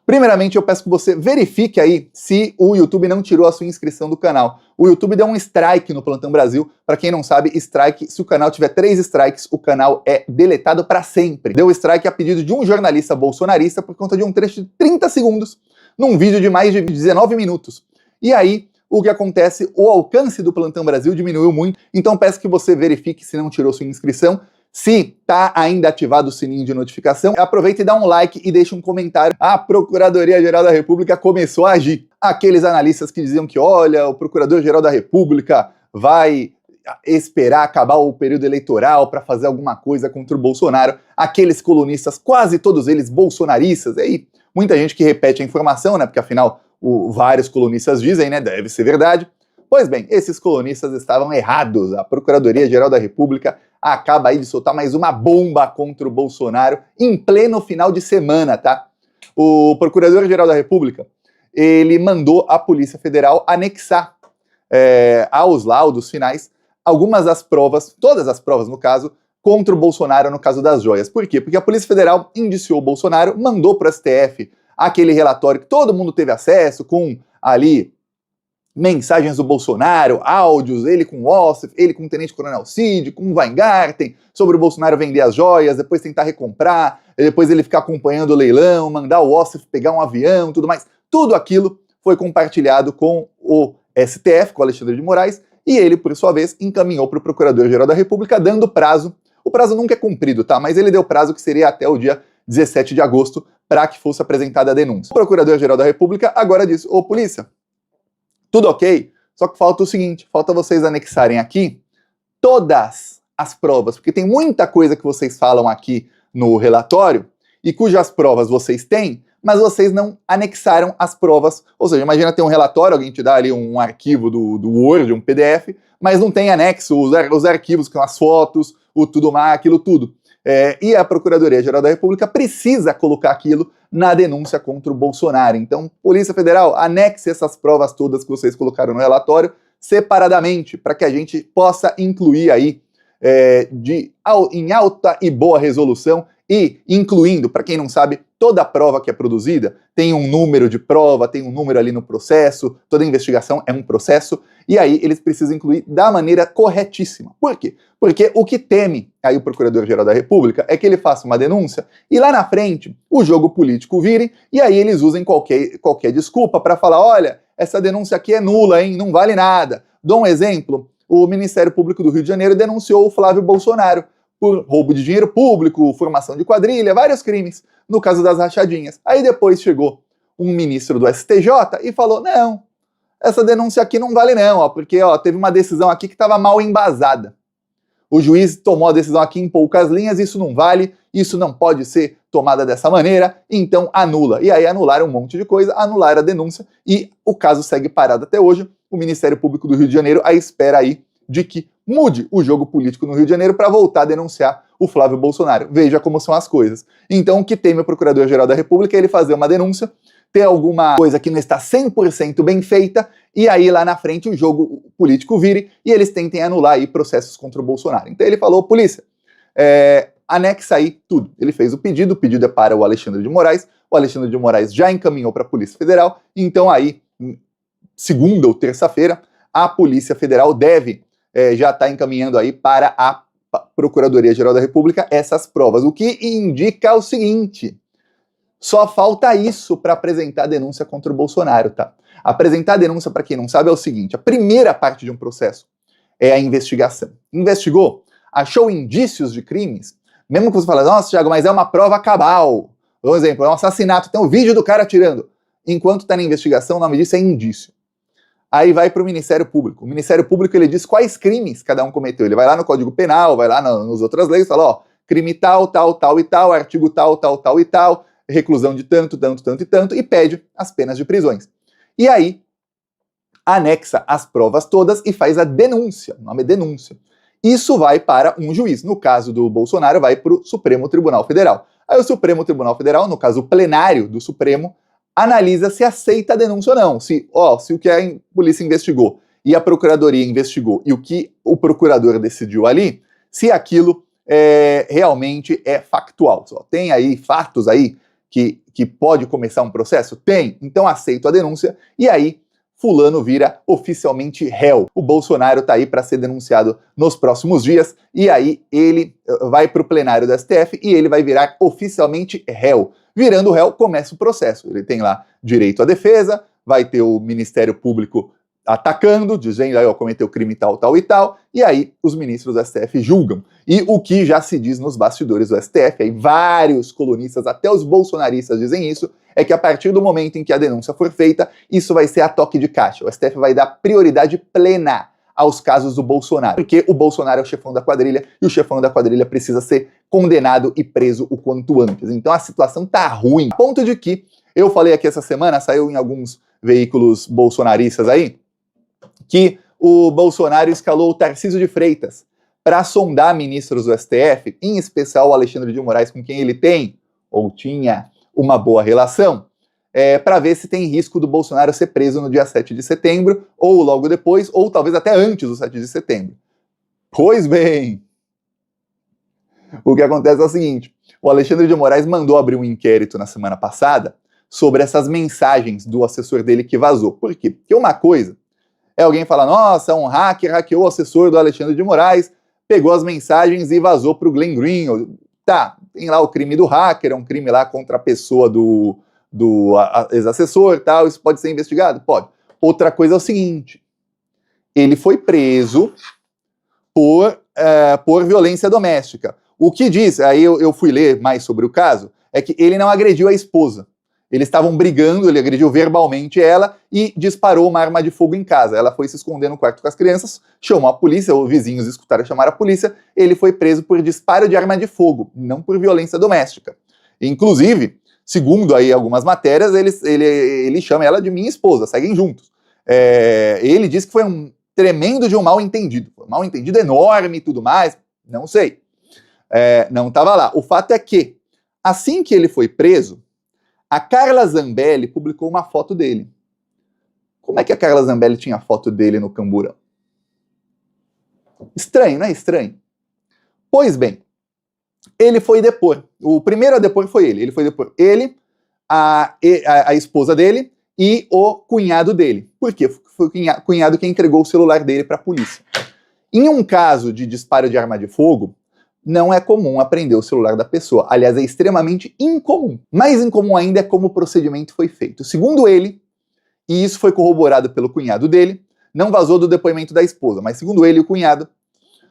Primeiramente, eu peço que você verifique aí se o YouTube não tirou a sua inscrição do canal. O YouTube deu um strike no Plantão Brasil. Para quem não sabe, strike, se o canal tiver 3 strikes, o canal é deletado para sempre. Deu strike a pedido de um jornalista bolsonarista por conta de um trecho de 30 segundos num vídeo de mais de 19 minutos. E aí, o que acontece? O alcance do Plantão Brasil diminuiu muito, então peço que você verifique se não tirou sua inscrição. Se está ainda ativado o sininho de notificação, aproveita e dá um like e deixa um comentário. A Procuradoria-Geral da República começou a agir. Aqueles analistas que diziam que, olha, o Procurador-Geral da República vai esperar acabar o período eleitoral para fazer alguma coisa contra o Bolsonaro. Aqueles colunistas, quase todos eles bolsonaristas, aí muita gente que repete a informação, né? Porque afinal vários colunistas dizem, né? Deve ser verdade. Pois bem, esses colunistas estavam errados. A Procuradoria-Geral da República acaba aí de soltar mais uma bomba contra o Bolsonaro em pleno final de semana, tá? O Procurador-Geral da República, ele mandou a Polícia Federal anexar aos laudos finais algumas das provas, todas as provas no caso, contra o Bolsonaro no caso das joias. Por quê? Porque a Polícia Federal indiciou o Bolsonaro, mandou para o STF aquele relatório que todo mundo teve acesso, com ali mensagens do Bolsonaro, áudios, ele com o Ossif, ele com o Tenente Coronel Cid, com o Weingarten, sobre o Bolsonaro vender as joias, depois tentar recomprar, depois ele ficar acompanhando o leilão, mandar o Ossif pegar um avião, tudo mais. Tudo aquilo foi compartilhado com o STF, com o Alexandre de Moraes, e ele, por sua vez, encaminhou para o Procurador-Geral da República, dando prazo. O prazo nunca é cumprido, tá? Mas ele deu prazo que seria até o dia 17 de agosto para que fosse apresentada a denúncia. O Procurador-Geral da República agora disse: ô polícia, tudo ok, só que falta o seguinte, falta vocês anexarem aqui todas as provas, porque tem muita coisa que vocês falam aqui no relatório e cujas provas vocês têm, mas vocês não anexaram as provas. Ou seja, imagina ter um relatório, alguém te dá ali um arquivo do Word, um PDF, mas não tem anexo, os arquivos com as fotos, o tudo mais, aquilo tudo. E a Procuradoria-Geral da República precisa colocar aquilo na denúncia contra o Bolsonaro. Então, Polícia Federal, anexe essas provas todas que vocês colocaram no relatório separadamente, para que a gente possa incluir aí em alta e boa resolução e incluindo, para quem não sabe, toda prova que é produzida tem um número de prova, tem um número ali no processo, toda investigação é um processo, e aí eles precisam incluir da maneira corretíssima. Por quê? Porque o que teme aí o Procurador-Geral da República é que ele faça uma denúncia e lá na frente o jogo político vire e aí eles usem qualquer desculpa para falar: olha, essa denúncia aqui é nula, hein? Não vale nada. Dou um exemplo: o Ministério Público do Rio de Janeiro denunciou o Flávio Bolsonaro por roubo de dinheiro público, formação de quadrilha, vários crimes, no caso das rachadinhas. Aí depois chegou um ministro do STJ e falou: não, essa denúncia aqui não vale não, ó, porque teve uma decisão aqui que estava mal embasada. O juiz tomou a decisão aqui em poucas linhas, isso não vale, isso não pode ser tomada dessa maneira, então anula. E aí anularam um monte de coisa, anularam a denúncia e o caso segue parado até hoje. O Ministério Público do Rio de Janeiro à espera aí de que mude o jogo político no Rio de Janeiro para voltar a denunciar o Flávio Bolsonaro. Veja como são as coisas. Então o que teme o Procurador-Geral da República é ele fazer uma denúncia, ter alguma coisa que não está 100% bem feita, e aí lá na frente o jogo político vire e eles tentem anular aí processos contra o Bolsonaro. Então ele falou: polícia, anexa aí tudo. Ele fez o pedido é para o Alexandre de Moraes, o Alexandre de Moraes já encaminhou para a Polícia Federal, então aí, segunda ou terça-feira, a Polícia Federal deve já estar encaminhando aí para a Procuradoria-Geral da República essas provas, o que indica o seguinte: só falta isso para apresentar a denúncia contra o Bolsonaro, tá? Apresentar a denúncia, para quem não sabe, é o seguinte: a primeira parte de um processo é a investigação. Investigou? Achou indícios de crimes? Mesmo que você fale: nossa, Thiago, mas é uma prova cabal. Por exemplo, é um assassinato, tem um vídeo do cara atirando. Enquanto está na investigação, o nome disso é indício. Aí vai para o Ministério Público. O Ministério Público, ele diz quais crimes cada um cometeu. Ele vai lá no Código Penal, vai lá nas outras leis, fala: ó, crime tal, tal, tal e tal, artigo tal, tal, tal e tal, reclusão de tanto, tanto, tanto e tanto, e pede as penas de prisões. E aí, anexa as provas todas e faz a denúncia. O nome é denúncia. Isso vai para um juiz. No caso do Bolsonaro, vai para o Supremo Tribunal Federal. Aí o Supremo Tribunal Federal, no caso o plenário do Supremo, analisa se aceita a denúncia ou não. Se o que a polícia investigou e a procuradoria investigou e o que o procurador decidiu ali, se aquilo realmente é factual. Tem aí fatos aí que que pode começar um processo? Tem. Então aceito a denúncia e aí fulano vira oficialmente réu. O Bolsonaro tá aí para ser denunciado nos próximos dias e aí ele vai para o plenário do STF e ele vai virar oficialmente réu. Virando réu, começa o processo. Ele tem lá direito à defesa, vai ter o Ministério Público atacando, dizendo aí, ó, cometeu crime tal, tal e tal, e aí os ministros do STF julgam. E o que já se diz nos bastidores do STF, aí vários colunistas, até os bolsonaristas dizem isso, é que a partir do momento em que a denúncia for feita, isso vai ser a toque de caixa. O STF vai dar prioridade plena aos casos do Bolsonaro, porque o Bolsonaro é o chefão da quadrilha e o chefão da quadrilha precisa ser condenado e preso o quanto antes. Então a situação tá ruim, a ponto de que, eu falei aqui essa semana, saiu em alguns veículos bolsonaristas aí, que o Bolsonaro escalou o Tarcísio de Freitas para sondar ministros do STF, em especial o Alexandre de Moraes, com quem ele tem, ou tinha, uma boa relação, para ver se tem risco do Bolsonaro ser preso no dia 7 de setembro, ou logo depois, ou talvez até antes do 7 de setembro. Pois bem, o que acontece é o seguinte, o Alexandre de Moraes mandou abrir um inquérito na semana passada sobre essas mensagens do assessor dele que vazou. Por quê? Porque uma coisa é alguém falar, nossa, um hacker hackeou o assessor do Alexandre de Moraes, pegou as mensagens e vazou para o Glenn Green. Tá, tem lá o crime do hacker, é um crime lá contra a pessoa do ex-assessor e tal, isso pode ser investigado? Pode. Outra coisa é o seguinte, ele foi preso por violência doméstica. O que diz, aí eu fui ler mais sobre o caso, é que ele não agrediu a esposa. Eles estavam brigando, ele agrediu verbalmente ela e disparou uma arma de fogo em casa. Ela foi se esconder no quarto com as crianças, chamou a polícia, os vizinhos escutaram chamar a polícia, ele foi preso por disparo de arma de fogo, não por violência doméstica. Inclusive, segundo aí algumas matérias, ele chama ela de minha esposa, seguem juntos. Ele disse que foi um tremendo de um mal-entendido, um mal-entendido enorme e tudo mais, não sei. Não estava lá. O fato é que, assim que ele foi preso, a Carla Zambelli publicou uma foto dele. Como é que a Carla Zambelli tinha foto dele no Camburão? Estranho, não é estranho? Pois bem, ele foi depor. O primeiro a depor foi ele. Ele foi depor ele, a esposa dele e o cunhado dele. Por quê? Foi o cunhado que entregou o celular dele para a polícia. Em um caso de disparo de arma de fogo, não é comum apreender o celular da pessoa. Aliás, é extremamente incomum. Mais incomum ainda é como o procedimento foi feito. Segundo ele, e isso foi corroborado pelo cunhado dele, não vazou do depoimento da esposa, mas segundo ele e o cunhado,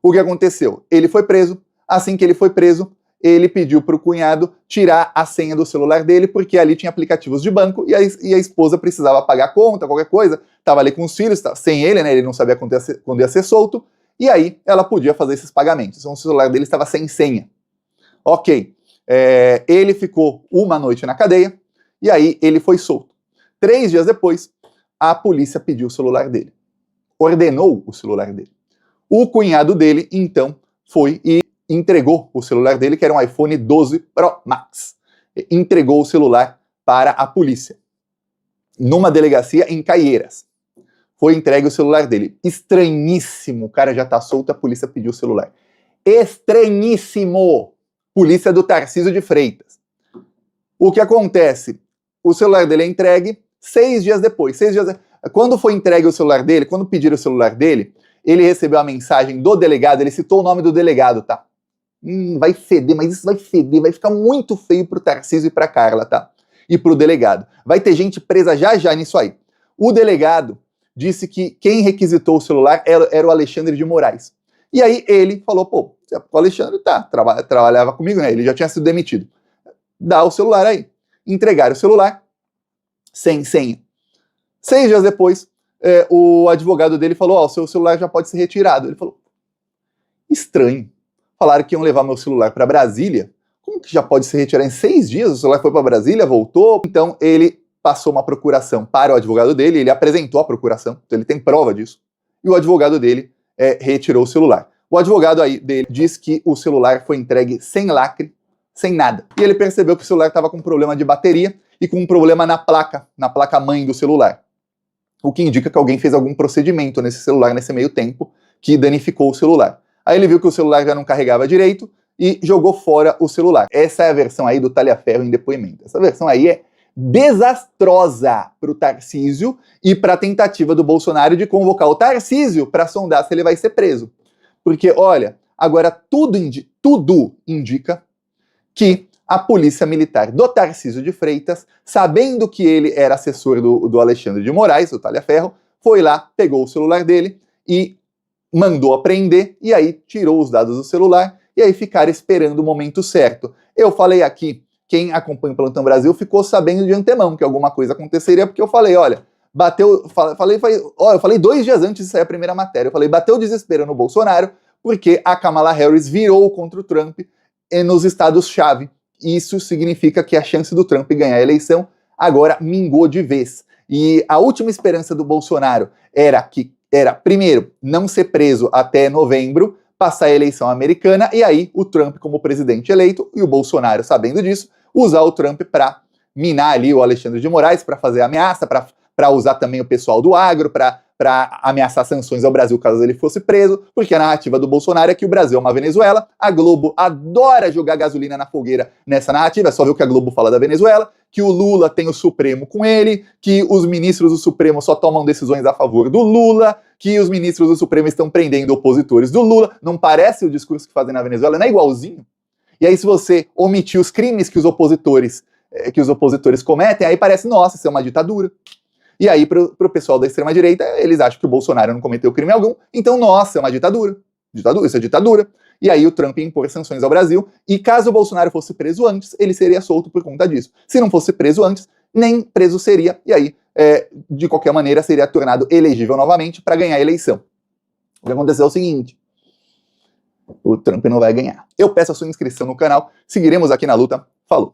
o que aconteceu? Ele foi preso, assim que ele foi preso, ele pediu para o cunhado tirar a senha do celular dele, porque ali tinha aplicativos de banco e a esposa precisava pagar a conta, qualquer coisa, estava ali com os filhos, sem ele, né? Ele não sabia quando ia ser solto, e aí ela podia fazer esses pagamentos. Então o celular dele estava sem senha. Ok. Ele ficou uma noite na cadeia e aí ele foi solto. 3 dias depois, a polícia pediu o celular dele. Ordenou o celular dele. O cunhado dele, então, foi e entregou o celular dele, que era um iPhone 12 Pro Max. Entregou o celular para a polícia. Numa delegacia em Caieiras. Foi entregue o celular dele. Estranhíssimo. O cara já tá solto, a polícia pediu o celular. Estranhíssimo. Polícia do Tarcísio de Freitas. O que acontece? O celular dele é entregue 6 dias depois. Quando foi entregue o celular dele, quando pediram o celular dele, ele recebeu a mensagem do delegado, ele citou o nome do delegado, tá? Vai feder, mas isso vai feder, vai ficar muito feio pro Tarcísio e pra Carla, tá? E pro delegado. Vai ter gente presa já nisso aí. O delegado disse que quem requisitou o celular era o Alexandre de Moraes. E aí ele falou, pô, o Alexandre trabalhava comigo, né? Ele já tinha sido demitido. Dá o celular aí. Entregaram o celular sem senha. 6 dias depois, o advogado dele falou, o seu celular já pode ser retirado. Ele falou, estranho. Falaram que iam levar meu celular para Brasília. Como que já pode ser retirado em 6 dias? O celular foi para Brasília, voltou. Então ele passou uma procuração para o advogado dele, ele apresentou a procuração, então ele tem prova disso, e o advogado dele retirou o celular. O advogado dele diz que o celular foi entregue sem lacre, sem nada. E ele percebeu que o celular estava com problema de bateria e com um problema na placa mãe do celular. O que indica que alguém fez algum procedimento nesse celular nesse meio tempo que danificou o celular. Aí ele viu que o celular já não carregava direito, e jogou fora o celular. Essa é a versão aí do Talhaferro em depoimento. Essa versão aí é desastrosa para o Tarcísio e para a tentativa do Bolsonaro de convocar o Tarcísio para sondar se ele vai ser preso. Porque, olha, agora tudo indica que a polícia militar do Tarcísio de Freitas, sabendo que ele era assessor do Alexandre de Moraes, do Talhaferro, foi lá, pegou o celular dele e mandou apreender, e aí tirou os dados do celular, e aí ficaram esperando o momento certo. Eu falei aqui, quem acompanha o Plantão Brasil ficou sabendo de antemão que alguma coisa aconteceria, porque eu falei, olha, eu falei 2 dias antes de sair a primeira matéria, eu falei, bateu o desespero no Bolsonaro, porque a Kamala Harris virou contra o Trump nos estados-chave. Isso significa que a chance do Trump ganhar a eleição agora mingou de vez. E a última esperança do Bolsonaro era, primeiro, não ser preso até novembro, passar a eleição americana, e aí o Trump como presidente eleito, e o Bolsonaro, sabendo disso, usar o Trump para minar ali o Alexandre de Moraes, para fazer ameaça, para usar também o pessoal do agro, para ameaçar sanções ao Brasil caso ele fosse preso, porque a narrativa do Bolsonaro é que o Brasil é uma Venezuela. A Globo adora jogar gasolina na fogueira nessa narrativa, é só ver o que a Globo fala da Venezuela, que o Lula tem o Supremo com ele, que os ministros do Supremo só tomam decisões a favor do Lula, que os ministros do Supremo estão prendendo opositores do Lula. Não parece o discurso que fazem na Venezuela? Não é igualzinho? E aí, se você omitir os crimes que os opositores cometem, aí parece, nossa, isso é uma ditadura. E aí, pro pessoal da extrema-direita, eles acham que o Bolsonaro não cometeu crime algum, então, nossa, é uma ditadura. Isso é ditadura. E aí o Trump ia impor sanções ao Brasil, e caso o Bolsonaro fosse preso antes, ele seria solto por conta disso. Se não fosse preso antes, nem preso seria, e aí, de qualquer maneira, seria tornado elegível novamente para ganhar a eleição. O que aconteceu é o seguinte: o Trump não vai ganhar. Eu peço a sua inscrição no canal, seguiremos aqui na luta. Falou!